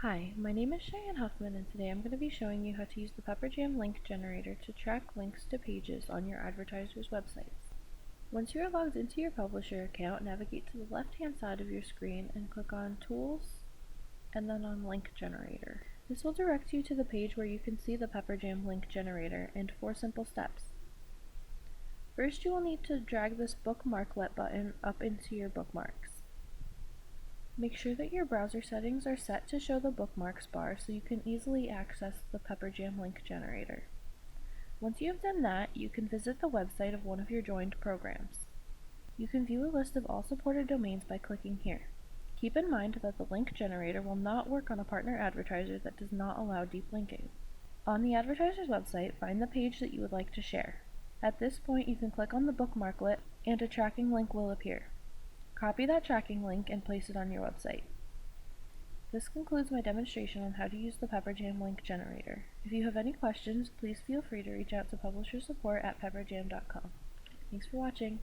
Hi, my name is Cheyenne Huffman, and today I'm going to be showing you how to use the Pepperjam link generator to track links to pages on your advertiser's websites. Once you are logged into your publisher account, navigate to the left-hand side of your screen and click on Tools and then on Link Generator. This will direct you to the page where you can see the Pepperjam link generator and 4 simple steps. First, you will need to drag this bookmarklet button up into your bookmarks. Make sure that your browser settings are set to show the bookmarks bar so you can easily access the Pepperjam link generator. Once you have done that, you can visit the website of one of your joined programs. You can view a list of all supported domains by clicking here. Keep in mind that the link generator will not work on a partner advertiser that does not allow deep linking. On the advertiser's website, find the page that you would like to share. At this point, you can click on the bookmarklet and a tracking link will appear. Copy that tracking link and place it on your website. This concludes my demonstration on how to use the Pepperjam link generator. If you have any questions, please feel free to reach out to publisher support at pepperjam.com. Thanks for watching.